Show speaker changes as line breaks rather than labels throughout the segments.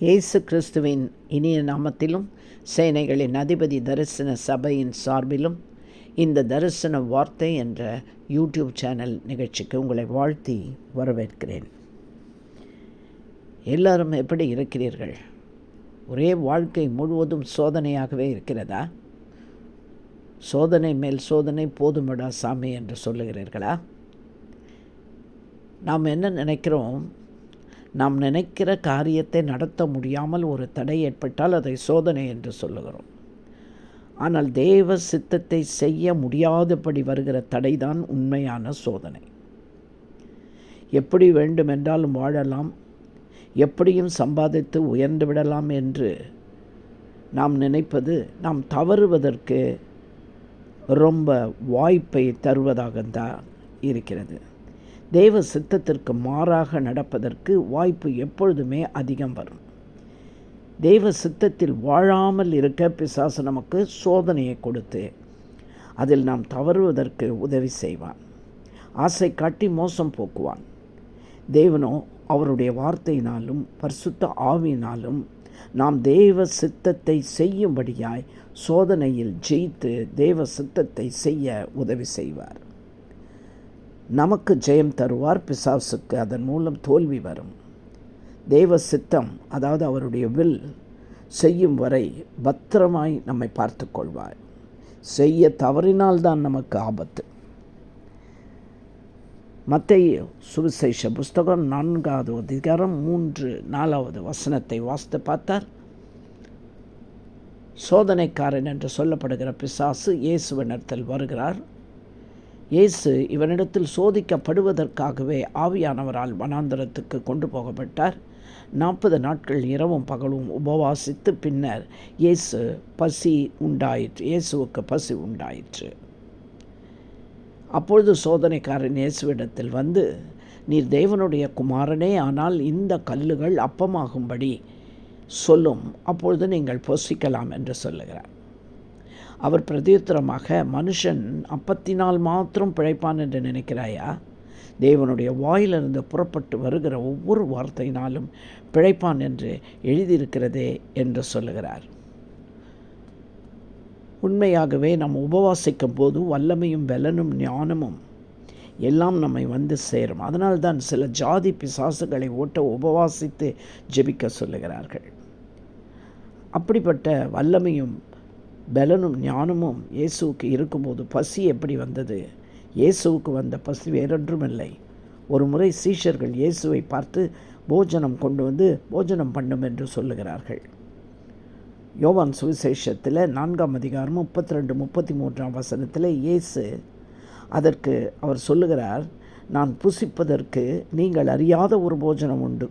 இயேசு கிறிஸ்துவின் இனிய நாமத்திலும் சேனைகளின் அதிபதி தரிசன சபையின் சார்பிலும் இந்த தரிசன வார்த்தை என்ற யூடியூப் சேனல் நிகழ்ச்சிக்கு உங்களை வாழ்த்தி வரவேற்கிறேன். எல்லாரும் எப்படி இருக்கிறீர்கள்? ஒரே வாழ்க்கை முழுவதும் சோதனையாகவே இருக்கிறதா? சோதனை மேல் சோதனை போதுமடா சாமி என்று சொல்லுகிறீர்களா? நாம் என்ன நினைக்கிறோம்? நாம் நினைக்கிற காரியத்தை நடத்த முடியாமல் ஒரு தடை ஏற்பட்டால் அதை சோதனை என்று சொல்லுகிறோம். ஆனால் தேவ சித்தத்தை செய்ய முடியாதபடி வருகிற தடைதான் உண்மையான சோதனை. எப்படி வேண்டுமென்றாலும் வாழலாம், எப்படியும் சம்பாதித்து உயர்ந்து விடலாம் என்று நாம் நினைப்பது நாம் தவறுவதற்கு ரொம்ப வாய்ப்பை தருவதாகத்தான் இருக்கிறது. தேவ சித்தத்திற்கு மாறாக நடப்பதற்கு வாய்ப்பு எப்பொழுதுமே அதிகம் வரும். தேவ சித்தத்தில் வாழாமல் இருக்க பிசாசு நமக்கு சோதனையை கொடுத்து அதில் நாம் தவறுவதற்கு உதவி செய்வான். ஆசை காட்டி மோசம் போக்குவான். தேவனோ அவருடைய வார்த்தையினாலும் பரிசுத்த ஆவியினாலும் நாம் தேவ சித்தத்தை செய்யும்படியாய் சோதனையில் ஜெயித்து தேவ சித்தத்தை செய்ய உதவி செய்வார். நமக்கு ஜெயம் தருவார், பிசாசுக்கு அதன் மூலம் தோல்வி வரும். தேவ சித்தம், அதாவது அவருடைய வில் செய்யும் வரை பத்திரமாய் நம்மை பார்த்து கொள்வார். செய்ய தவறினால்தான் நமக்கு ஆபத்து. மத்தேயு சுவிசேஷ புஸ்தகம் 4வது அதிகாரம் 3-4 வசனத்தை வாசித்து பார்த்தார். சோதனைக்காரன் என்று சொல்லப்படுகிற பிசாசு இயேசுவினிடத்தில் வருகிறார். இயேசு இவனிடத்தில் சோதிக்கப்படுவதற்காகவே ஆவியானவரால் வனாந்தரத்துக்கு கொண்டு போகப்பட்டார். 40 நாட்கள் இரவும் பகலும் உபவாசித்து பின்னர் இயேசுவுக்கு பசி உண்டாயிற்று. அப்பொழுது சோதனைக்காரன் இயேசுவிடத்தில் வந்து, நீர் தேவனுடைய குமாரனே, ஆனால் இந்த கல்லுகள் அப்பமாகும்படி சொல்லும், அப்பொழுது நீங்கள் புசிக்கலாம் என்று சொல்லுகிறார். அவர் பிரதியுத்தரமாக, மனுஷன் அப்பத்தினால் மாத்திரம் பிழைப்பான் என்று நினைக்கிறாயா? தேவனுடைய வாயிலிருந்து புறப்பட்டு வருகிற ஒவ்வொரு வார்த்தையினாலும் பிழைப்பான் என்று எழுதியிருக்கிறதே என்று சொல்லுகிறார். உண்மையாகவே நாம் உபவாசிக்கும் போது வல்லமையும் பலனும் ஞானமும் எல்லாம் நம்மை வந்து சேரும். அதனால்தான் சில ஜாதி பிசாசுகளை ஓட்ட உபவாசித்து ஜெபிக்க சொல்லுகிறார்கள். அப்படிப்பட்ட வல்லமையும் பலனும் ஞானமும் இயேசுவுக்கு இருக்கும்போது பசி எப்படி வந்தது? இயேசுவுக்கு வந்த பசி வேறொன்றுமில்லை. ஒரு முறை சீஷர்கள் இயேசுவை பார்த்து போஜனம் கொண்டு வந்து போஜனம் பண்ணும் என்று சொல்லுகிறார்கள். யோவான் சுவிசேஷத்தில் 4ஆம் அதிகாரம் 32-33 வசனத்தில் இயேசு அதற்கு அவர் சொல்லுகிறார், நான் புசிப்பதற்கு நீங்கள் அறியாத ஒரு போஜனம் உண்டு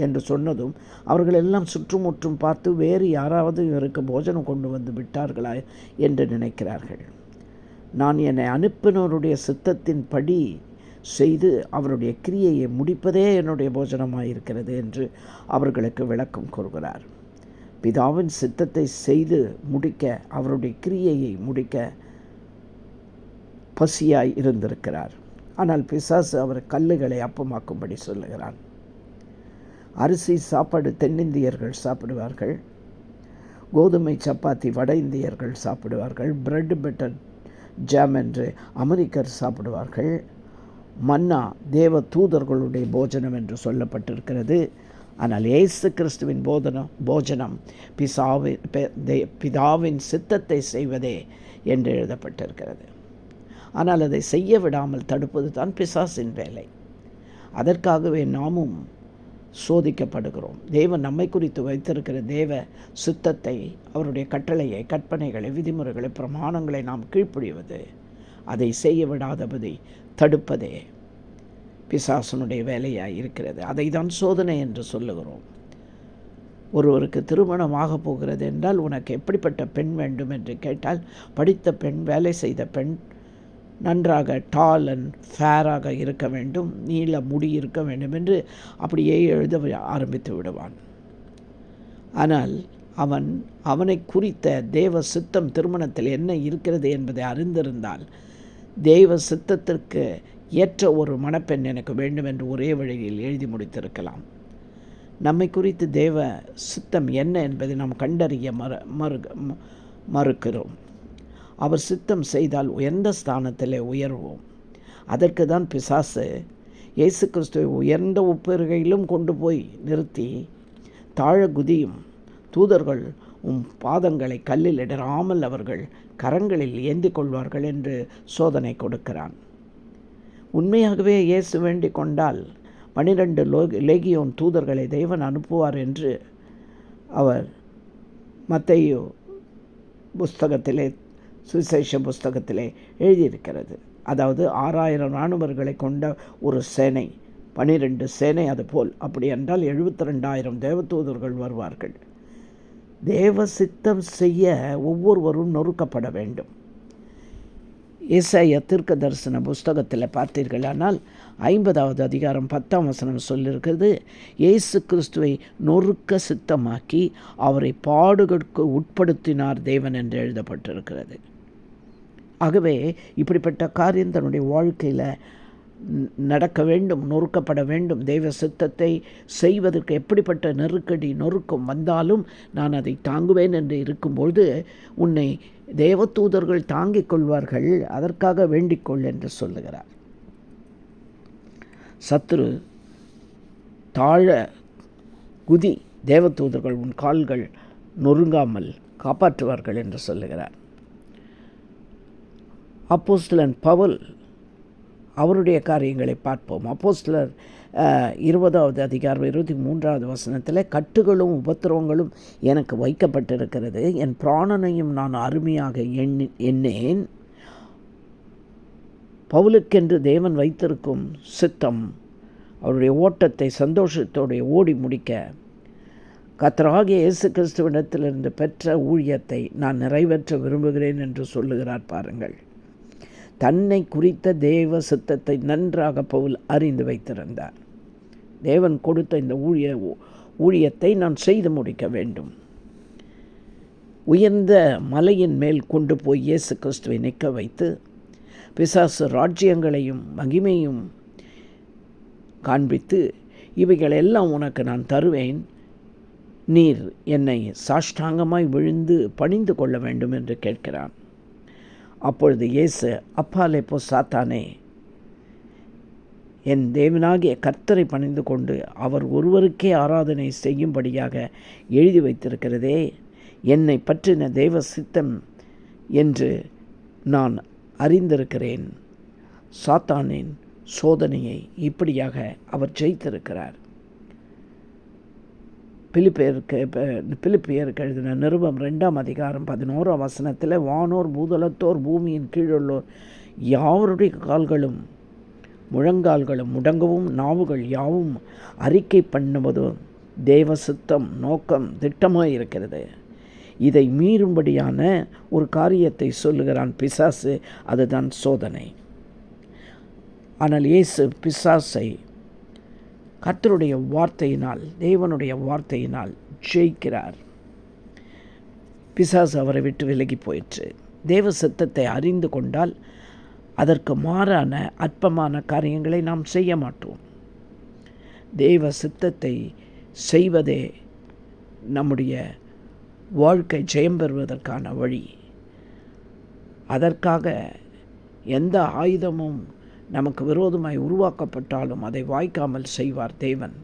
என்று சொன்னதும் அவர்கள் எல்லாம் சுற்றுமுற்றும் பார்த்து வேறு யாராவது இவருக்கு போஜனம் கொண்டு வந்து விட்டார்களா என்று நினைக்கிறார்கள். நான் என்னை அனுப்பினோருடைய சித்தத்தின் படி செய்து அவருடைய கிரியையை முடிப்பதே என்னுடைய போஜனமாக இருக்கிறது என்று அவர்களுக்கு விளக்கம் கூறுகிறார். பிதாவின் சித்தத்தை செய்து முடிக்க, அவருடைய கிரியையை முடிக்க பசியாய் இருந்திருக்கிறார். ஆனால் பிசாசு அவர் கல்லுகளை அப்பமாக்கும்படி சொல்லுகிறான். அரிசி சாப்பாடு தென்னிந்தியர்கள் சாப்பிடுவார்கள், கோதுமை சப்பாத்தி வட இந்தியர்கள் சாப்பிடுவார்கள், பிரெட் பட்டர் ஜாம் என்று அமெரிக்கர் சாப்பிடுவார்கள். மன்னா தேவ தூதர்களுடைய போஜனம் என்று சொல்லப்பட்டிருக்கிறது. ஆனால் இயேசு கிறிஸ்துவின் போஜனம் பிதாவின் சித்தத்தை செய்வதே என்று எழுதப்பட்டிருக்கிறது. ஆனால் அதை செய்ய விடாமல் தடுப்பது தான் பிசாசின் வேலை. அதற்காகவே நாமும் சோதிக்கப்படுகிறோம். தேவன் நம்மை குறித்து வைத்திருக்கிற தேவ சித்தத்தை, அவருடைய கட்டளையை, கற்பனைகளை, விதிமுறைகளை, பிரமாணங்களை நாம் கீழ்ப்படிவது, அதை செய்ய விடாதபடி தடுப்பதே பிசாசனுடைய வேலையாக இருக்கிறது. அதை தான் சோதனை என்று சொல்லுகிறோம். ஒருவருக்கு திருமணமாக போகிறது என்றால் உனக்கு எப்படிப்பட்ட பெண் வேண்டும் என்று கேட்டால், படித்த பெண், வேலை செய்த பெண், நன்றாக டால் அண்ட் ஃபேராக இருக்க வேண்டும், நீள முடி இருக்க வேண்டும் என்று அப்படியே எழுத ஆரம்பித்து விடுவான். ஆனால் அவனை குறித்த தேவ சித்தம் திருமணத்தில் என்ன இருக்கிறது என்பதை அறிந்திருந்தால், தேவ சித்தத்திற்கு ஏற்ற ஒரு மணப்பெண் எனக்கு வேண்டும் என்று ஒரே வழியில் எழுதி முடித்திருக்கலாம். நம்மை குறித்து தேவ சித்தம் என்ன என்பதை நாம் கண்டறிய மறுக்கிறோம். அவர் சித்தம் செய்தால் உயர்ந்த ஸ்தானத்தில் உயர்வோம். அதற்கு தான் பிசாசு இயேசு கிறிஸ்துவை உயர்ந்த உப்பருகையிலும் கொண்டு போய் நிறுத்தி தாழ குதியும் தூதர்கள் பாதங்களை கல்லில் இடராமல் அவர்கள் கரங்களில் ஏந்தி கொள்வார்கள் என்று சோதனை கொடுக்கிறான். உண்மையாகவே இயேசு வேண்டிக் கொண்டால் 12 லேகியோன் தூதர்களை தேவன் அனுப்புவார் என்று அவர் மத்தேயு புஸ்தகத்திலே, சுவிசேஷ புஸ்தகத்திலே எழுதியிருக்கிறது. அதாவது 6000 இராணுவர்களை கொண்ட ஒரு சேனை, 12 சேனை அதுபோல். அப்படி என்றால் 72,000 தேவதூதர்கள் வருவார்கள். தேவ சித்தம் செய்ய ஒவ்வொருவரும் நொறுக்கப்பட வேண்டும். ஏசாயா தீர்க்க தரிசன புஸ்தகத்தில் பார்த்தீர்களானால் 50வது அதிகாரம் 10ஆம் வசனம் சொல்லியிருக்கிறது, இயேசு கிறிஸ்துவை நொறுக்க சித்தமாக்கி அவரை பாடுகளுக்கு உட்படுத்தினார் தேவன் என்று எழுதப்பட்டிருக்கிறது. ஆகவே இப்படிப்பட்ட காரியம் தன்னுடைய வாழ்க்கையில் நடக்க வேண்டும், நொறுக்கப்பட வேண்டும். தெய்வ சித்தத்தை செய்வதற்கு எப்படிப்பட்ட நெருக்கடி நொறுக்கம் வந்தாலும் நான் அதை தாங்குவேன் என்று இருக்கும்பொழுது உன்னை தேவதூதர்கள் தாங்கிக் கொள்வார்கள், அதற்காக வேண்டிக்கொள் என்று சொல்லுகிறார். சத்துரு தாழ குதி, தேவதூதர்கள் உன் கால்கள் நொறுங்காமல் காப்பாற்றுவார்கள் என்று சொல்லுகிறார். அப்போஸ்தலன் பவுல், அவருடைய காரியங்களை பார்ப்போம். அப்போஸ்தலர் 20வது அதிகாரம் 23வது வசனத்தில், கட்டுகளும் உபத்திரவங்களும் எனக்கு வைக்கப்பட்டிருக்கிறது, என் பிராணனையும் நான் அருமையாக எண்ணேன். பவுலுக்கென்று தேவன் வைத்திருக்கும் சித்தம், அவருடைய ஓட்டத்தை சந்தோஷத்தோடு ஓடி முடிக்க கர்த்தராகிய இயேசு கிறிஸ்துவிடத்திலிருந்து பெற்ற ஊழியத்தை நான் நிறைவேற்ற விரும்புகிறேன் என்று சொல்லுகிறார். பாருங்கள், தன்னை குறித்த தேவ சித்தத்தை நன்றாக பவுல் அறிந்து வைத்திருந்தார். தேவன் கொடுத்த இந்த ஊழியத்தை நான் செய்து முடிக்க வேண்டும். உயர்ந்த மலையின் மேல் கொண்டு போய் இயேசு கிறிஸ்துவை நிற்க வைத்து பிசாசு ராஜ்யங்களையும் மகிமையும் காண்பித்து, இவைகளெல்லாம் உனக்கு நான் தருவேன், நீர் என்னை சாஷ்டாங்கமாய் விழுந்து பணிந்து கொள்ள வேண்டும் என்று கேட்கிறான். அப்பொழுது இயேசு, அப்பாலே போ சாத்தானே, என் தேவனாகிய கர்த்தரை பணிந்து கொண்டு அவர் ஒருவருக்கே ஆராதனை செய்யும்படியாக எழுதி வைத்திருக்கிறதே, என்னை பற்றின தேவ சித்தம் என்று நான் அறிந்திருக்கிறேன். சாத்தானின் சோதனையை இப்படியாக அவர் ஜெயித்திருக்கிறார். பிலிப்பியருக்கு எழுதின நிருபம் 2ஆம் அதிகாரம் 11ஆம் வசனத்தில், வானோர் பூதலத்தோர் பூமியின் கீழுள்ளோர் யாவருடைய கால்களும் முழங்கால்களும் முடங்கவும் நாவுகள் யாவும் அறிக்கை பண்ணுவதும் தேவ சித்தம் நோக்கம் திட்டமாக இருக்கிறது. இதை மீறும்படியான ஒரு காரியத்தை சொல்லுகிறான் பிசாசு, அதுதான் சோதனை. ஆனால் இயேசு பிசாசை கர்த்தருடைய வார்த்தையினால், தேவனுடைய வார்த்தையினால் ஜெயிக்கிறார். பிசாசு அவரை விட்டு விலகி போயிற்று. தேவ சித்தத்தை அறிந்து கொண்டால் அதற்கு மாறான அற்பமான காரியங்களை நாம் செய்ய மாட்டோம். தேவ சித்தத்தை செய்வதே நம்முடைய வாழ்க்கை ஜெயம் பெறுவதற்கான வழி. அதற்காக எந்த ஆயுதமும் நமக்கு விரோதமாய் உருவாக்கப்பட்டாலும் அதை வாய்க்காமல் செய்வார் தேவன்.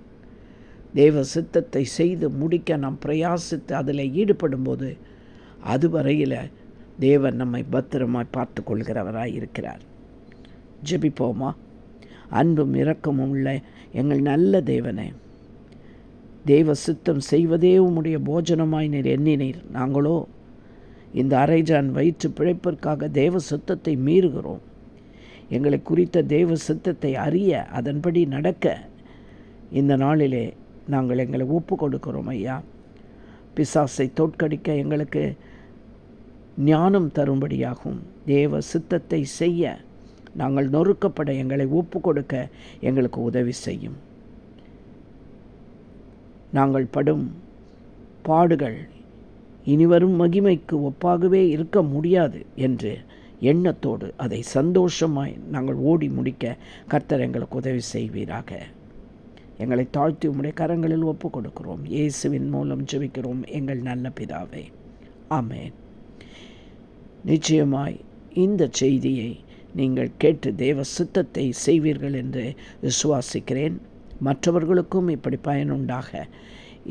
தேவ சித்தத்தை செய்து முடிக்க நாம் பிரயாசித்து அதில் ஈடுபடும்போது அதுவரையில் தேவன் நம்மை பத்திரமாய் பார்த்து கொள்கிறவராய் இருக்கிறார். ஜெபிப்போமா? அன்பும் இரக்கமும் உள்ள எங்கள் நல்ல தேவனே, தேவ சித்தம் செய்வதே உம்முடைய போஜனமாய் நீர் எண்ணினீர். நாங்களோ இந்த அரைஜான் வயிற்று பிழைப்பிற்காக தேவ சித்தத்தை மீறுகிறோம். எங்களை குறித்த தேவ சித்தத்தை அறிய அதன்படி நடக்க இந்த நாளிலே நாங்கள் எங்களை ஒப்பு கொடுக்கிறோம் ஐயா. பிசாசை தோற்கடிக்க எங்களுக்கு ஞானம் தரும்படியாகும். தேவ சித்தத்தை செய்ய நாங்கள் நொறுக்கப்பட எங்களை ஒப்பு கொடுக்க எங்களுக்கு உதவி செய்யும். நாங்கள் படும் பாடுகள் இனிவரும் மகிமைக்கு ஒப்பாகவே இருக்க முடியாது என்று எண்ணத்தோடு அதை சந்தோஷமாய் நாங்கள் ஓடி முடிக்க கர்த்தர் எங்களுக்கு உதவி செய்வீராக. எங்களை தாழ்த்தி உம்முடைய கரங்களில் ஒப்பு கொடுக்கிறோம். இயேசுவின் மூலம் ஜெபிக்கிறோம் எங்கள் நல்ல பிதாவே, ஆமென். நிச்சயமாய் இந்த செய்தியை நீங்கள் கேட்டு தேவ சித்தத்தை செய்வீர்கள் என்று விசுவாசிக்கிறேன். மற்றவர்களுக்கும் இப்படி பயனுண்டாக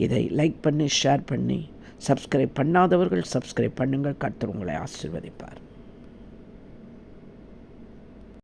இதை லைக் பண்ணி, ஷேர் பண்ணி, சப்ஸ்கிரைப் பண்ணாதவர்கள் சப்ஸ்கிரைப் பண்ணுங்கள். கர்த்தர் உங்களை ஆசீர்வதிப்பார்.